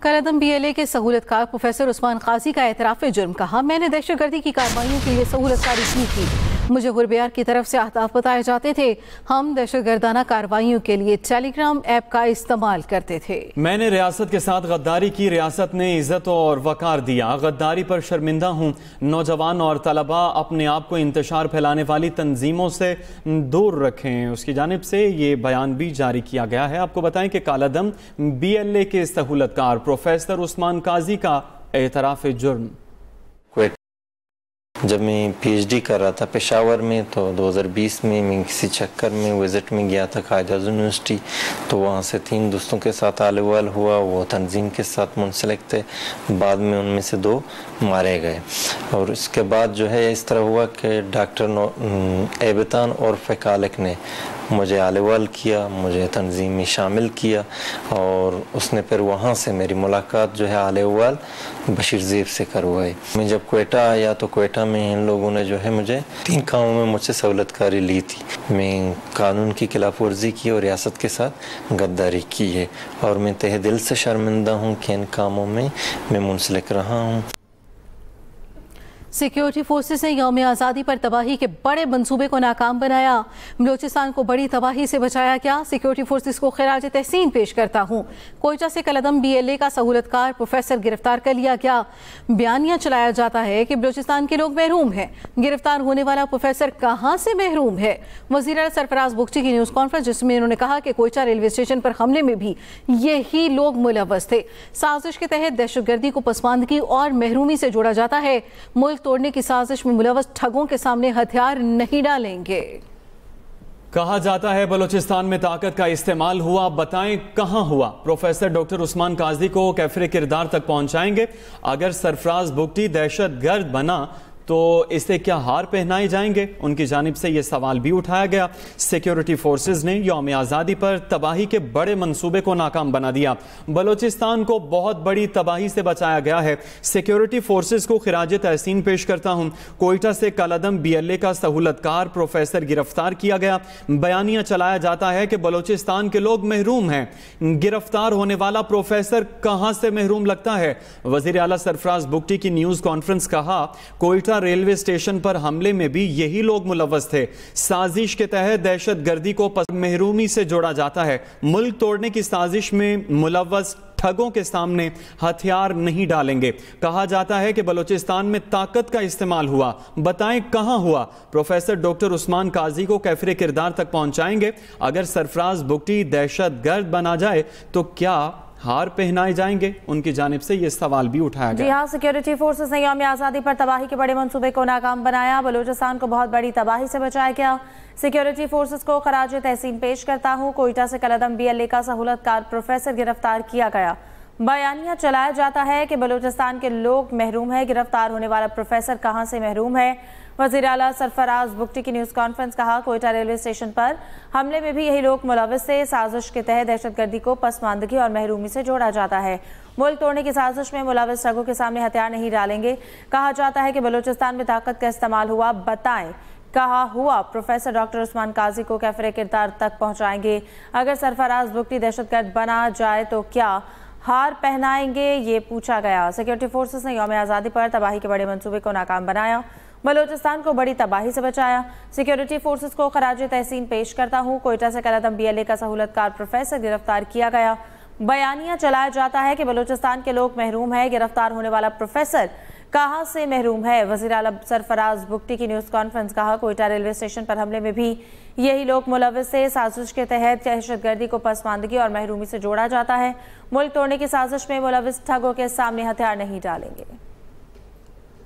कलअदम BLA के सहूलतकार professor Usman काजी का एतराफ़ जुर्म। कहा, मैंने दहशतगर्दी की कार्रवाइयों के लिए सहूलतकारी की थी। मुझे हुरबियार की तरफ से अहदाफ बताए जाते थे। हम दहशतगर्दाना कार्रवाइयों के लिए टेलीग्राम ऐप का इस्तेमाल करते थे। मैंने रियासत के साथ गद्दारी की, रियासत ने इज्जत और वकार दिया। गद्दारी पर शर्मिंदा हूँ। नौजवान और तलबा अपने आप को इंतशार फैलाने वाली तंजीमों से दूर रखें। उसकी जानिब से ये बयान भी जारी किया गया है। आपको बताएं कि कलअदम BLA के सहूलतकार प्रोफेसर उस्मान काजी का एतराफ़ जुर्म। जब मैं PhD कर रहा था पेशावर में, तो 2020 में मैं किसी चक्कर में विज़िट में गया था कायद-ए-आज़म यूनिवर्सिटी। तो वहाँ से 3 दोस्तों के साथ आले-वाल हुआ, वो तंजीम के साथ मुंसलिक थे। बाद में उनमें से 2 मारे गए। और इसके बाद जो है इस तरह हुआ कि डॉक्टर एबतान और फ़कालिक ने मुझे आले-वाल किया, मुझे तंजीम में शामिल किया। और उसने फिर वहाँ से मेरी मुलाकात जो है आले-वाल बशीर ज़ेब से करवाई। मैं जब क्वेटा आया तो क्वेटा में इन लोगों ने जो है मुझे 3 कामों में मुझसे सहूलतकारी ली थी। मैं कानून की खिलाफ वर्जी की और रियासत के साथ गद्दारी की है। और मैं तहे दिल से शर्मिंदा हूँ कि इन कामों में मैं मुंसलिक रहा हूँ। सिक्योरिटी फोर्सेस ने यौम आज़ादी पर तबाही के बड़े मंसूबे को नाकाम बनाया। बलूचिस्तान को बड़ी तबाही से बचाया गया। सिक्योरिटी फोर्सेस को खिराज तहसीन पेश करता हूँ। कोयटा से कलअदम BLA का सहूलतकार प्रोफेसर गिरफ्तार कर लिया गया। बयानिया चलाया जाता है कि बलूचिस्तान के लोग महरूम हैं। गिरफ्तार होने वाला प्रोफेसर कहाँ से महरूम है? वज़ीर आला सरफराज बुगटी की न्यूज़ कॉन्फ्रेंस, जिसमें उन्होंने कहा कि कोयटा रेलवे स्टेशन पर हमले में भी यही लोग मुलव्वस थे। साजिश के तहत दहशतगर्दी को पसमानदगी और महरूमी से जोड़ा जाता है। मुल्क तोड़ने की साजिश में मुलव्वस ठगों के सामने हथियार नहीं डालेंगे। कहा जाता है बलूचिस्तान में ताकत का इस्तेमाल हुआ, बताएं कहां हुआ? प्रोफेसर डॉक्टर उस्मान काजी को कैफरे किरदार तक पहुंचाएंगे। अगर सरफराज बुगटी दहशतगर्द बना तो इसे क्या हार पहनाए जाएंगे? उनकी जानिब से यह सवाल भी उठाया गया। सिक्योरिटी फोर्सेस ने यौम आज़ादी पर तबाही के बड़े मंसूबे को नाकाम बना दिया। बलूचिस्तान को बहुत बड़ी तबाही से बचाया गया है। सिक्योरिटी फोर्सेस को खिराज तहसीन पेश करता हूं। कोयटा से कलअदम BLA का सहूलतकार प्रोफेसर गिरफ्तार किया गया। बयानिया चलाया जाता है कि बलूचिस्तान के लोग महरूम हैं। गिरफ्तार होने वाला प्रोफेसर कहां से महरूम लगता है? वज़ीर आला सरफराज बुगटी की न्यूज़ कॉन्फ्रेंस। कहा, कोयटा रेलवे स्टेशन पर हमले में भी यही लोग मुलव्वस थे। साजिश के तहत दहशतगर्दी को महरूमी से जोड़ा जाता है। मुल्क तोड़ने की साजिश में मुलव्वस ठगों के सामने हथियार नहीं डालेंगे। कहा जाता है कि बलूचिस्तान में ताकत का इस्तेमाल हुआ, बताएं कहां हुआ? प्रोफेसर डॉक्टर उस्मान काजी को कैफरे किरदार तक पहुंचाएंगे। अगर सरफराज बुगटी दहशतगर्द बना जाए तो क्या हार पहनाए जाएंगे? उनकी जानिब से ये सवाल भी उठाया गया। जी हाँ, सिक्योरिटी फोर्सेस ने यौम आज़ादी पर तबाही के बड़े मंसूबे को नाकाम बनाया। बलूचिस्तान को बहुत बड़ी तबाही से बचाया गया। सिक्योरिटी फोर्सेस को खराज तहसीन पेश करता हूँ। कोयटा से कलअदम BLA का सहूलतकार प्रोफेसर गिरफ्तार किया गया। बयानिया चलाया जाता है कि बलूचिस्तान के लोग महरूम है। गिरफ्तार होने वाला प्रोफेसर कहां से महरूम है? वज़ीर आला सरफराज बुगटी की न्यूज़ कॉन्फ्रेंस। कहा, कोयटा रेलवे स्टेशन पर हमले में भी यही लोग मुलव्वस थे। साजिश के तहत दहशतगर्दी को पसमानदगी और महरूमी से जोड़ा जाता है। मुल्क तोड़ने की साजिश में मुलव्वस ठगों के सामने हथियार नहीं डालेंगे। कहा जाता है कि बलूचिस्तान में ताकत का इस्तेमाल हुआ, बताएं कहा हुआ? प्रोफेसर डॉक्टर उस्मान काजी को कैफरे किरदार तक पहुँचाएंगे। अगर सरफराज बुगटी दहशतगर्द बना जाए तो क्या हार पहनाएंगे? ये पूछा गया। सिक्योरिटी फोर्सेस ने यौम आज़ादी पर तबाही के बड़े मंसूबे को नाकाम बनाया। बलूचिस्तान को बड़ी तबाही से बचाया। सिक्योरिटी फोर्सेस को खराज तहसीन पेश करता हूँ। कोयटा से कलअदम BLA का सहूलतकार प्रोफेसर गिरफ्तार किया गया। बयानिया चलाया जाता है कि बलूचिस्तान के लोग महरूम है। गिरफ्तार होने वाला प्रोफेसर कहां से महरूम है? वज़ीर आला सरफराज बुगटी की न्यूज़ कॉन्फ्रेंस। कहा, कोयटा रेलवे स्टेशन पर हमले में भी यही लोग मुलव्वस थे। साजिश के तहत दहशतगर्दी को पसमानदगी और महरूमी से जोड़ा जाता है। मुल्क तोड़ने की साजिश में मुलव्वस ठगों के सामने हथियार नहीं डालेंगे।